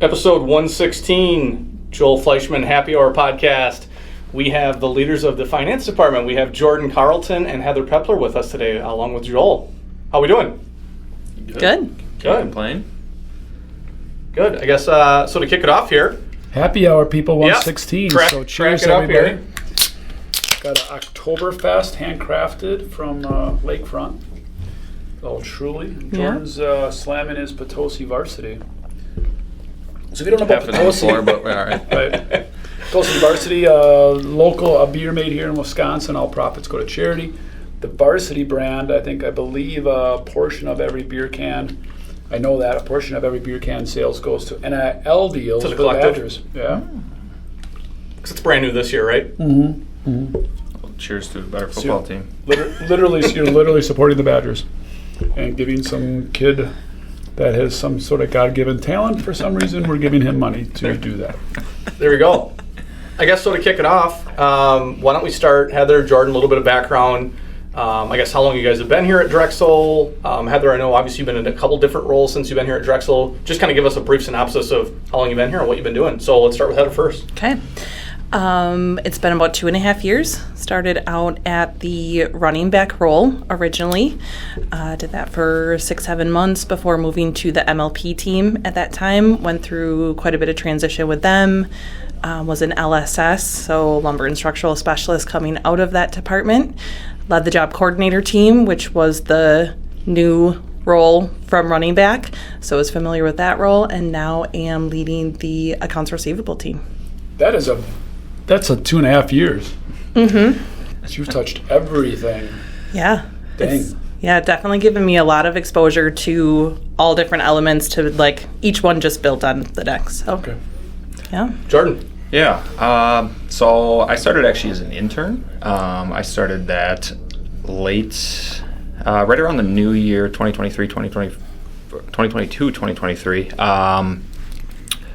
Episode 116, Joel Fleischman Happy Hour Podcast. We have the leaders of the finance department. We have Jordan Carlton and Heather Peppler with us today, along with Joel. How we doing? Good. Good. Complain. Good. I guess, so to kick it off here. Happy Hour, people, 116. Crack, so cheers, crack it up everybody. here. Got an Oktoberfest handcrafted from Lakefront. Oh, truly. Jordan's slamming his Potosi varsity. So if you don't know about Potosi, but we're all right. right. Potosi Varsity, a beer made here in Wisconsin. All profits go to charity. The Varsity brand, I believe a portion of every beer can, I know that, a portion of every beer can sales goes to NIL deals To the for the collective. Badgers. Yeah. Because it's brand new this year, right? Mm-hmm. Mm-hmm. Well, cheers to a better football team. Literally, you're literally supporting the Badgers and giving some kid that has some sort of God-given talent, for some reason, we're giving him money to do that. There we go. I guess so to kick it off, why don't we start, Heather, Jordan, a little bit of background. I guess how long you guys have been here at Drexel. Heather, I know obviously you've been in a couple different roles since you've been here at Drexel. Just kind of give us a brief synopsis of how long you've been here and what you've been doing. So let's start with Heather first. Okay. It's been about 2.5 years. Started out at the running back role originally. Did that for 6-7 months before moving to the MLP team at that time. Went through quite a bit of transition with them. Was an LSS, so lumber and structural specialist coming out of that department. Led the job coordinator team, which was the new role from running back. So I was familiar with that role, and now am leading the accounts receivable team. That's a 2.5 years. Mm-hmm. You've touched everything. Yeah. Dang. Definitely given me a lot of exposure to all different elements to like each one just built on the next. So, Okay. Yeah. Jordan. Yeah. So I started actually as an intern. I started that late, right around the new year, 2022, 2023.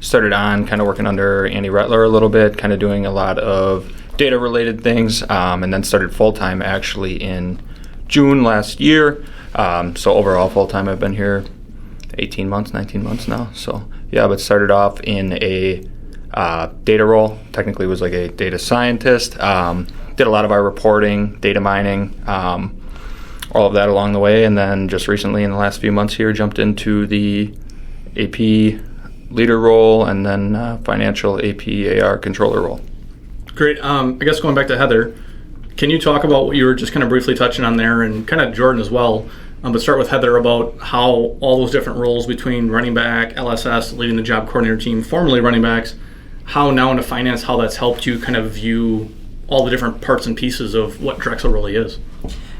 Started on kind of working under Andy Rettler a little bit, kind of doing a lot of data-related things, and then started full-time actually in June last year. So overall full-time I've been here 19 months now. So yeah, but started off in a data role. Technically was like a data scientist. Did a lot of our reporting, data mining, all of that along the way, and then just recently in the last few months here jumped into the AP leader role and then financial AP AR controller role. Great. I guess going back to Heather, can you talk about what you were just kind of briefly touching on there, and kind of Jordan as well, but start with Heather about how all those different roles between running back, LSS, leading the job coordinator team, formerly running backs, how now into finance, how that's helped you kind of view all the different parts and pieces of what Drexel really is.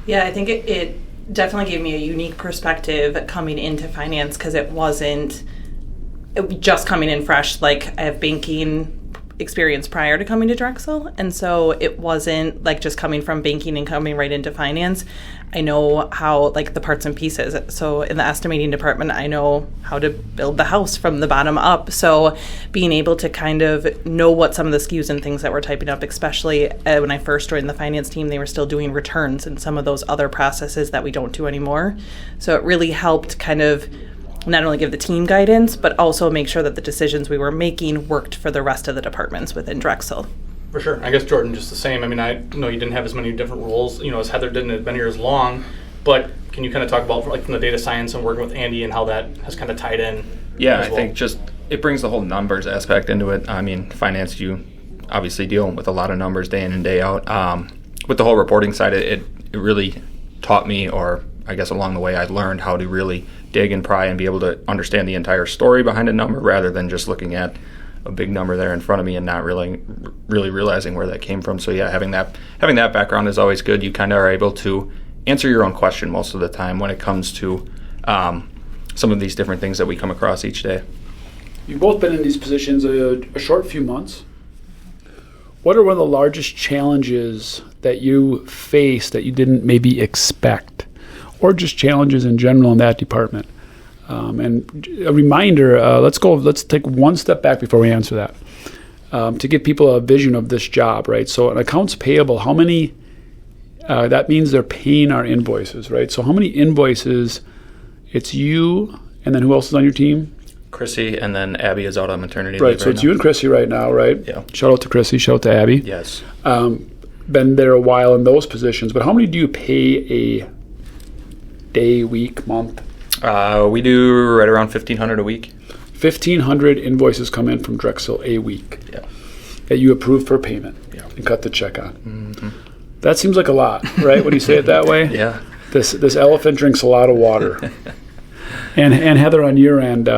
Yeah, I think it definitely gave me a unique perspective coming into finance because it was just coming in fresh. Like I have banking experience prior to coming to Drexel, and so it wasn't like just coming from banking and coming right into finance. I know how like the parts and pieces. So in the estimating department, I know how to build the house from the bottom up. So being able to kind of know what some of the SKUs and things that we're typing up, especially when I first joined the finance team, they were still doing returns and some of those other processes that we don't do anymore. So it really helped kind of not only give the team guidance, but also make sure that the decisions we were making worked for the rest of the departments within Drexel. For sure. I guess Jordan, just the same. I mean, I know you didn't have as many different roles, as Heather didn't have been here as long, but can you kind of talk about like from the data science and working with Andy and how that has kind of tied in? Yeah, I think just it brings the whole numbers aspect into it. I mean, finance, you obviously deal with a lot of numbers day in and day out. With the whole reporting side, it really taught me, or I guess along the way I learned how to really dig and pry and be able to understand the entire story behind a number rather than just looking at a big number there in front of me and not really realizing where that came from. So yeah, having that background is always good. You kind of are able to answer your own question most of the time when it comes to some of these different things that we come across each day. You've both been in these positions a short few months. What are one of the largest challenges that you face that you didn't maybe expect, or just challenges in general in that department? And a reminder, let's take one step back before we answer that, to give people a vision of this job, right? So an accounts payable, how many, that means they're paying our invoices, right? So how many invoices, it's you, and then who else is on your team? Chrissy, and then Abby is out on maternity Right, leave so it's you and Chrissy right now, right? Yeah. Shout out to Chrissy, shout out to Abby. Yes. Been there a while in those positions, but how many do you pay a day, week, month? We do right around 1,500 a week. 1,500 invoices come in from Drexel a week Yeah. that you approve for payment and cut the check on. That seems like a lot, right, when you say it that way? Yeah. This elephant drinks a lot of water. And Heather, on your end,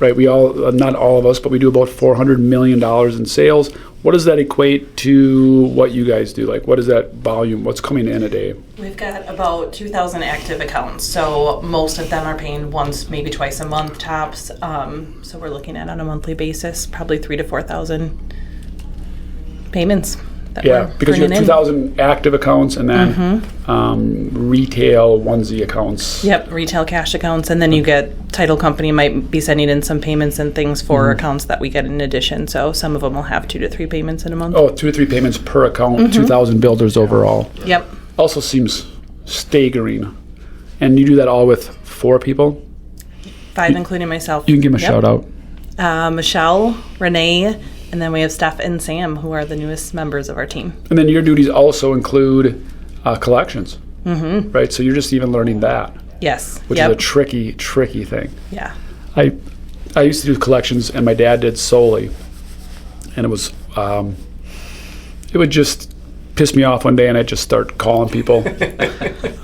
right, we all, not all of us, but we do about $400 million in sales. What does that equate to what you guys do? Like, what is that volume? What's coming in a day? We've got about 2,000 active accounts, so most of them are paying once, maybe twice a month tops. So we're looking at on a monthly basis, probably 3,000 to 4,000 payments. Yeah, because you have 2,000 active accounts and then retail onesie accounts. Yep, retail cash accounts, and then you get title company might be sending in some payments and things for accounts that we get in addition. So some of them will have 2 to 3 payments in a month. Oh, 2 to 3 payments per account, 2,000 builders overall. Yep. Also seems staggering. And you do that all with 4 people? 5 including myself. You can give them a shout out. Michelle, Renee, and then we have Steph and Sam, who are the newest members of our team. And then your duties also include collections, right? So you're just even learning that, Yes. which is a tricky thing. Yeah. I used to do collections, and my dad did solely, and it was it would just piss me off one day, and I'd just start calling people.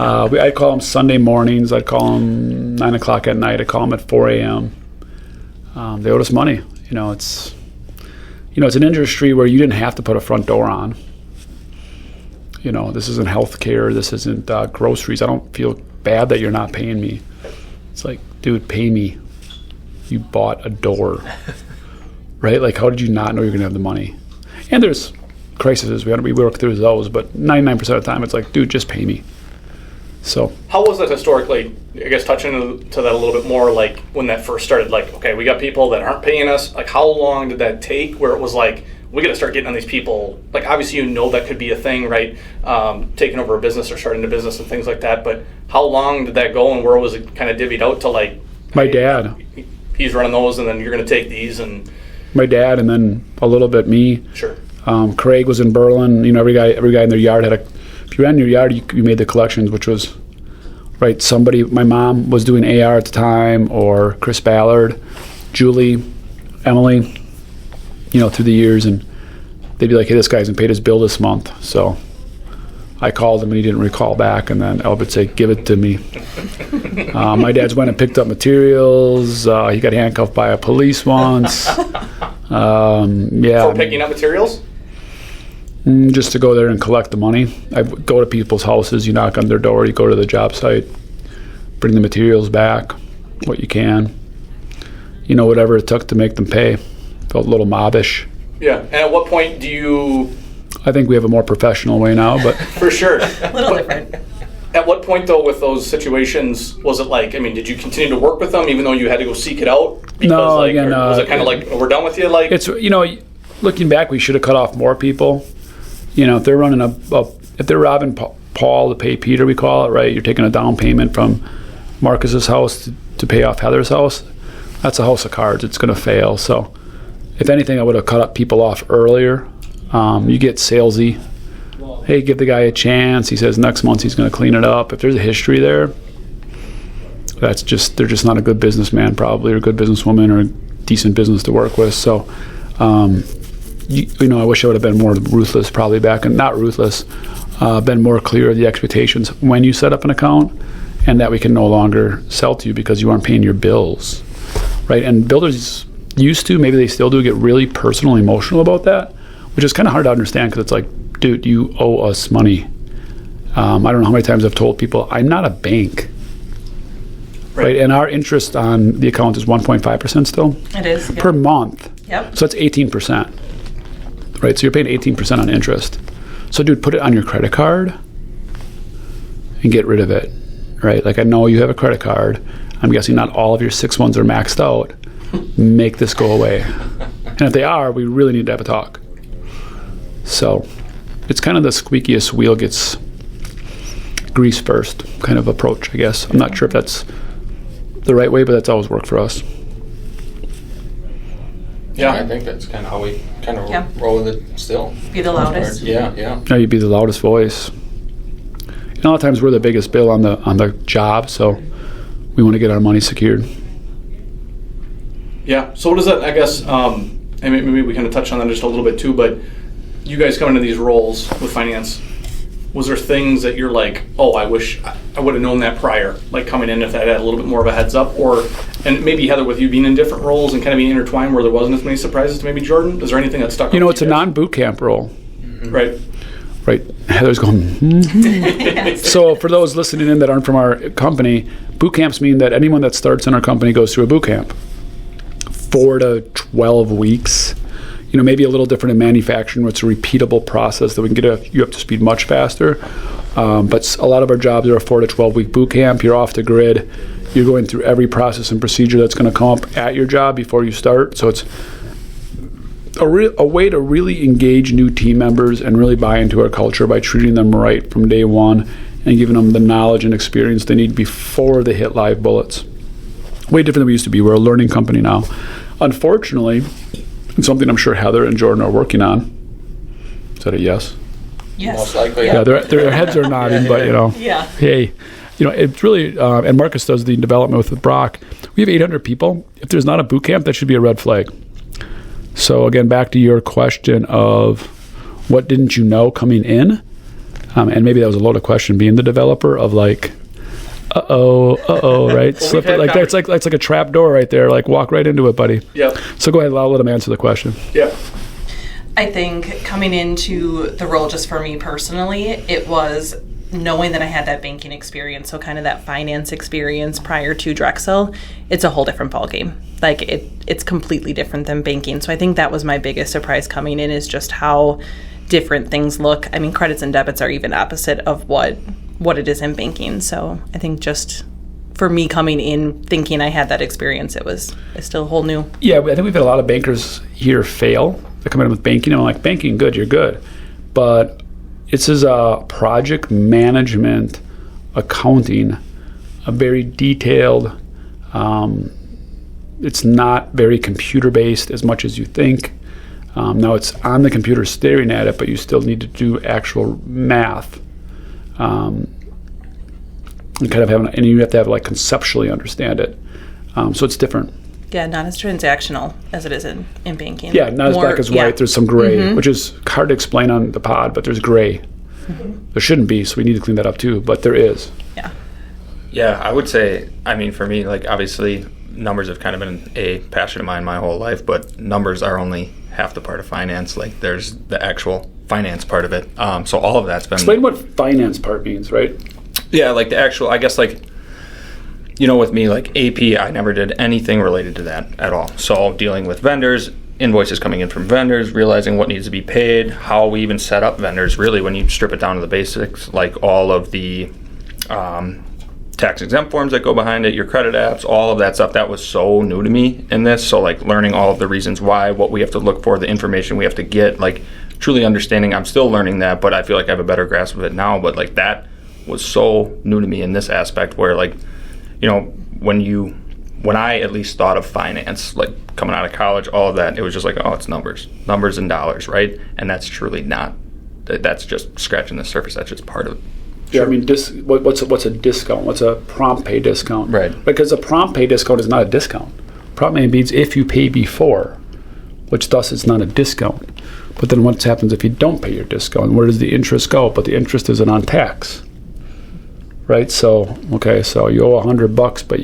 I'd call them Sunday mornings. I'd call them 9 o'clock at night. I'd call them at 4 a.m. They owed us money. It's an industry where you didn't have to put a front door on. This isn't healthcare. This isn't groceries. I don't feel bad that you're not paying me. It's like, dude, pay me. You bought a door, right? Like, how did you not know you're going to have the money? And there's crises. We work through those, but 99% of the time, it's like, dude, just pay me. So how was that historically? I guess touching to that a little bit more, like when that first started, like, okay, we got people that aren't paying us. Like, how long did that take where it was like, we got to start getting on these people? Like, obviously, that could be a thing, right? Taking over a business or starting a business and things like that. But how long did that go, and where was it kind of divvied out to, like, my dad? He's running those, and then you're going to take these, and my dad, and then a little bit me. Sure. Craig was in Berlin. Every guy in their yard had if you ran your yard, you made the collections, which was, right, my mom was doing AR at the time, or Chris Ballard, Julie, Emily, through the years, and they'd be like, hey, this guy hasn't paid his bill this month. So I called him, and he didn't recall back, and then Albert would say, give it to me. My dad's went and picked up materials. He got handcuffed by a police once. For picking up materials? Just to go there and collect the money. I go to people's houses, you knock on their door, you go to the job site, bring the materials back, what you can. Whatever it took to make them pay. Felt a little mobbish. Yeah, and at what point do you... I think we have a more professional way now, but... For sure. A little different. At what point, though, with those situations, was it like, did you continue to work with them even though you had to go seek it out? Because, no, again... was it kind of like, we're done with you? Like, it's, looking back, we should have cut off more people. If they're running if they're robbing Paul to pay Peter, we call it, right? You're taking a down payment from Marcus's house to pay off Heather's house. That's a house of cards. It's going to fail. So, if anything, I would have cut people off earlier. You get salesy. Hey, give the guy a chance. He says next month he's going to clean it up. If there's a history there, they're just not a good businessman probably, or a good businesswoman, or a decent business to work with. So, I wish I would have been more ruthless probably back, and not ruthless, been more clear of the expectations when you set up an account, and that we can no longer sell to you because you aren't paying your bills, right? And builders used to, maybe they still do, get really personal, emotional about that, which is kind of hard to understand because it's like, dude, you owe us money. I don't know how many times I've told people, I'm not a bank. Right? And our interest on the account is 1.5% still. It is. Per month. Yep. So that's 18%. Right? So you're paying 18% on interest. So, dude, put it on your credit card and get rid of it. Right? Like, I know you have a credit card. I'm guessing not all of your 6 ones are maxed out. Make this go away. And if they are, we really need to have a talk. So it's kind of the squeakiest wheel gets grease first kind of approach, I guess. I'm not sure if that's the right way, but that's always worked for us. Yeah. I think that's kind of how we kind of Yeah. roll with it still. Be the loudest. Yeah. Now you'd be the loudest voice. And a lot of times we're the biggest bill on the job, so we want to get our money secured. Yeah. So what is that? I guess, and maybe we kind of touched on that just a little bit too. But you guys come into these roles with finance. Was there things that you're like, oh, I wish I would have known that prior, like coming in if I had a little bit more of a heads up, or and maybe Heather, with you being in different roles and kind of being intertwined, where there wasn't as many surprises to maybe Jordan? Is there anything that stuck out? You know, to it's a guys? non-boot camp role. Right. Right. Heather's going, So for those listening in that aren't from our company, boot camps mean that anyone that starts in our company goes through a boot camp. 4 to 12 weeks. You know, maybe a little different in manufacturing, where it's a repeatable process that we can get you up to speed much faster. But a lot of our jobs are a 4 to 12 week boot camp. You're off the grid. You're going through every process and procedure that's going to come up at your job before you start. So it's a way to really engage new team members and really buy into our culture by treating them right from day one and giving them the knowledge and experience they need before they hit live bullets. Way different than we used to be. We're a learning company now. Unfortunately, it's something I'm sure Heather and Jordan are working on. Is that a yes? Yes. Most likely. Yeah, their heads are nodding, but Yeah. hey, it's really, and Marcus does the development with Brock. We have 800 people. If there's not a boot camp, that should be a red flag. So again, back to your question of what didn't you know coming in, and maybe that was a loaded question, being the developer of like, right? Slip it like that. It's like a trap door right there. Like walk right into it, buddy. Yep. So go ahead, I'll let him answer the question. Yeah. I think coming into the role, just for me personally, it was knowing that I had that banking experience, so kind of that finance experience prior to Drexel. It's a whole different ballgame. Like it's completely different than banking. So I think that was my biggest surprise coming in, is just how different things look. I mean, credits and debits are even opposite of what it is in banking. So I think just for me coming in thinking I had that experience, it's still a whole new. Yeah, I think we've had a lot of bankers here fail. They come in with banking, and I'm like, banking, good, you're good. But this is a project management, accounting, a very detailed, it's not very computer-based as much as you think. Now it's on the computer staring at it, but you still need to do actual math. And kind of and you have to have like conceptually understand it. So it's different. Yeah, not as transactional as it is in banking. Yeah, not as black as white. Yeah. There's some gray, which is hard to explain on the pod, but there's gray. There shouldn't be, so we need to clean that up too, but there is. Yeah. Yeah, I would say, I mean, for me, like, obviously, numbers have kind of been a passion of mine my whole life, but numbers are only half the part of finance. Like, there's the actual finance part of it. So all of that's been... Explain what finance part means, right? Yeah, like the actual, I guess, like, you know, with me, like, AP, I never did anything related to that at all. So dealing with vendors, invoices coming in from vendors, realizing what needs to be paid, how we even set up vendors, really, when you strip it down to the basics, like all of the tax-exempt forms that go behind it, your credit apps, all of that stuff, that was so new to me in this. So, like, learning all of the reasons why, what we have to look for, the information we have to get, like, truly understanding. I'm still learning that, but I feel like I have a better grasp of it now. But, like, that was so new to me in this aspect where, like, you know, when I at least thought of finance, like coming out of college, all of that, it was just like, oh, it's numbers and dollars, right? And that's truly not. That's just scratching the surface. That's just part of it. Yeah, I mean, what's a discount? What's a prompt pay discount? Right. Because a prompt pay discount is not a discount. Prompt pay means if you pay before, which thus is not a discount. But then what happens if you don't pay your discount? Where does the interest go? But the interest isn't on tax. Right? So, okay, so you owe $100, but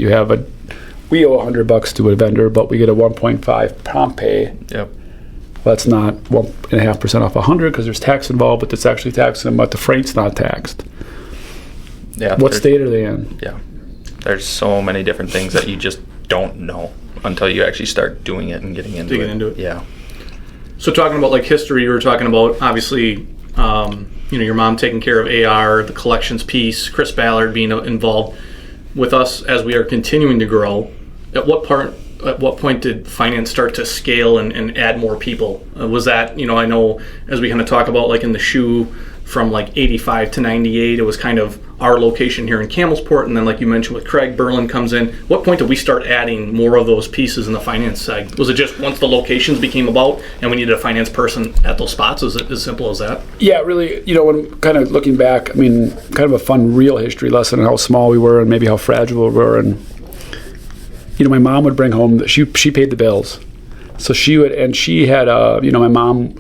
we owe $100 to a vendor, but we get a 1.5 prompt pay. Yep. Well, that's not 1.5% off 100 because there's tax involved, but it's actually taxing them, but the freight's not taxed. Yeah. What state are they in? Yeah. There's so many different things that you just don't know until you actually start doing it and getting into it. Digging into it. Yeah. So talking about like history, you were talking about obviously, your mom taking care of AR, the collections piece, Chris Ballard being involved with us as we are continuing to grow. At what point did finance start to scale and add more people? Was that, I know as we kind of talk about like in the shoe from like 85 to 98. It was kind of our location here in Campbellsport, and then like you mentioned with Craig, Berlin comes in. What point did we start adding more of those pieces in the finance side? Was it just once the locations became about and we needed a finance person at those spots? Is it as simple as that? Yeah, really, when kind of looking back, kind of a fun real history lesson on how small we were and maybe how fragile we were. And, my mom would bring home, she paid the bills. So she would, and she had, my mom's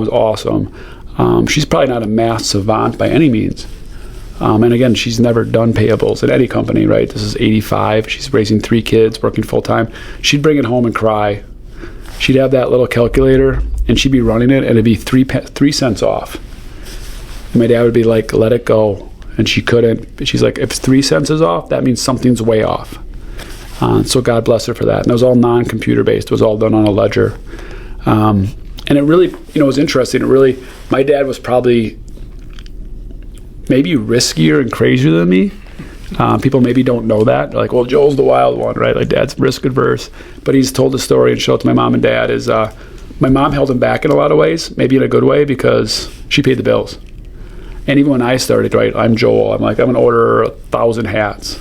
awesome. She's probably not a math savant by any means. And again, she's never done payables at any company, right? This is 85. She's raising 3 kids, working full time. She'd bring it home and cry. She'd have that little calculator and she'd be running it and it'd be 3 cents off. And my dad would be like, let it go. And she couldn't. But she's like, if 3 cents is off, that means something's way off. So God bless her for that. And it was all non-computer based. It was all done on a ledger. And it really, was interesting. My dad was probably maybe riskier and crazier than me. People maybe don't know that. They're like, well, Joel's the wild one, right? Like Dad's risk adverse. But he's told the story and showed it to my mom and dad is my mom held him back in a lot of ways, maybe in a good way because she paid the bills. And even when I started, right, I'm Joel. I'm like, I'm going to order 1,000 hats.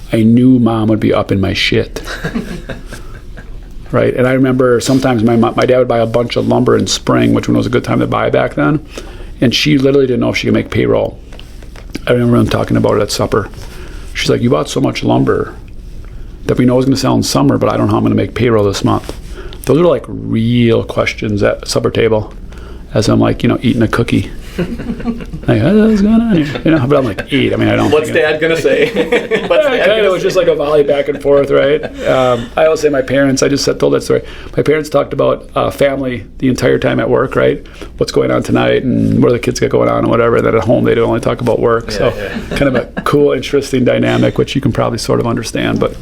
I knew Mom would be up in my shit. Right, and I remember sometimes my dad would buy a bunch of lumber in spring, which was a good time to buy back then, and she literally didn't know if she could make payroll. I remember them talking about it at supper. She's like, you bought so much lumber that we know is going to sell in summer, but I don't know how I'm going to make payroll this month. Those are like real questions at supper table as I'm like, eating a cookie. Like, what's going on here? But I'm like 8. I don't. What's Dad gonna say? It was just like a volley back and forth, right? I always say my parents. I just told that story. My parents talked about family the entire time at work, right? What's going on tonight, and what do the kids got going on, and whatever. And then at home, they'd only talk about work. Kind of a cool, interesting dynamic, which you can probably sort of understand. But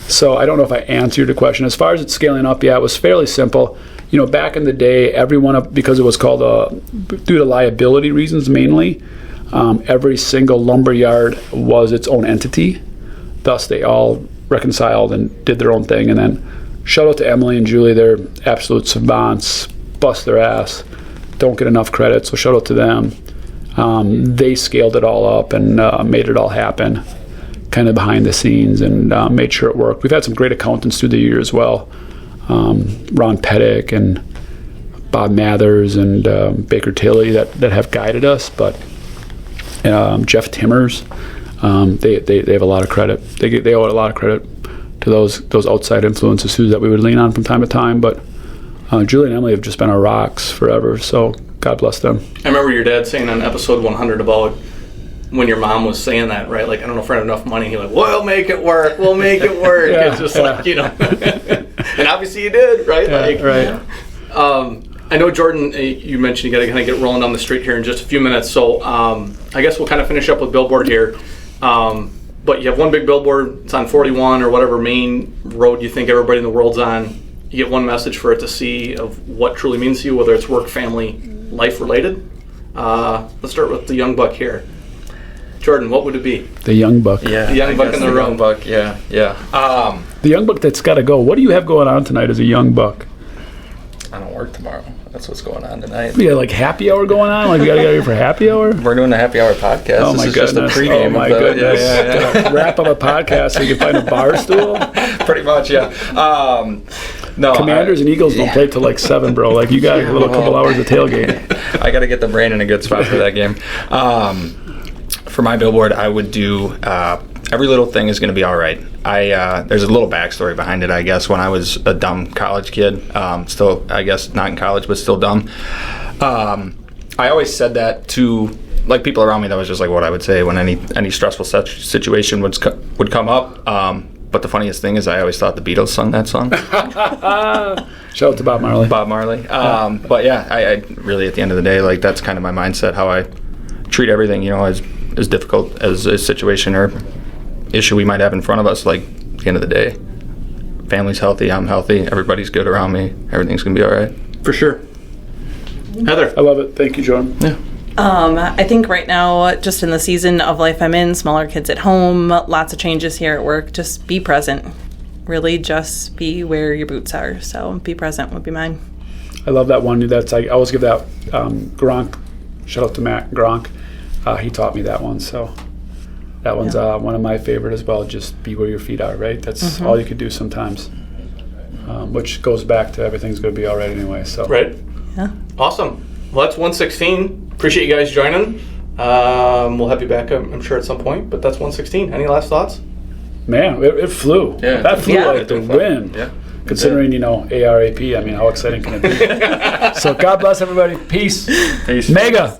so I don't know if I answered your question. As far as it scaling up, it was fairly simple. Back in the day, because it was called due to liability reasons mainly, every single lumber yard was its own entity. Thus, they all reconciled and did their own thing. And then, shout out to Emily and Julie. They're absolute savants, bust their ass, don't get enough credit. So shout out to them. They scaled it all up and made it all happen, kind of behind the scenes, and made sure it worked. We've had some great accountants through the year as well. Ron Pettick and Bob Mathers and Baker Tilly that have guided us, but Jeff Timmers, they have a lot of credit. They owe a lot of credit to those outside influences too that we would lean on from time to time. But Julie and Emily have just been our rocks forever. So God bless them. I remember your dad saying on episode 100 about when your mom was saying that, right? Like, I don't know if I have enough money. He's like, we'll make it work. We'll make it work. It's just like, and obviously you did, right? Right. I know, Jordan, you mentioned you got to kind of get rolling down the street here in just a few minutes. So I guess we'll kind of finish up with Billboard here. But you have one big billboard. It's on 41 or whatever main road you think everybody in the world's on. You get one message for it to see of what truly means to you, whether it's work, family, life related. Let's start with the young buck here. Jordan, what would it be? The young buck. Yeah, the young buck in the room. Young buck, yeah. The young buck that's got to go. What do you have going on tonight as a young buck? I don't work tomorrow. That's what's going on tonight. You got like happy hour going on? Like you got to get here for happy hour? We're doing a happy hour podcast. Oh my goodness. Just a pregame. Oh my goodness. Yeah. Wrap up a podcast so you can find a bar stool? Pretty much, yeah. No, Commanders and Eagles don't play till like 7, bro. Like you got a little couple hours of tailgate. I got to get the brain in a good spot for that game. For my billboard, I would do every little thing is going to be all right. There's a little backstory behind it, I guess. When I was a dumb college kid, still, I guess, not in college, but still dumb, I always said that to like people around me. That was just like what I would say when any stressful situation would come up. But the funniest thing is I always thought the Beatles sung that song. Shout out to Bob Marley. But yeah, I really, at the end of the day, like that's kind of my mindset, how I treat everything, as difficult as a situation or issue we might have in front of us. Like at the end of the day, family's healthy, I'm healthy, everybody's good around me, everything's gonna be all right. For sure. Heather. I love it. Thank you, Jordan. Yeah. I think right now, just in the season of life I'm in, smaller kids at home, lots of changes here at work, just be present. Really just be where your boots are. So be present would be mine. I love that one. I always give that Gronk Shout out to Matt Gronk. He taught me that one. So that one's one of my favorite as well. Just be where your feet are, right? That's all you could do sometimes. Which goes back to everything's going to be all right anyway. So Right. Yeah. Awesome. Well, that's 116. Appreciate you guys joining. We'll have you back, I'm sure, at some point. But that's 116. Any last thoughts? Man, it flew. Yeah. That flew Yeah. like the wind. Yeah. Considering, ARAP, I mean, how exciting can it be? So God bless everybody. Peace. Peace. Mega.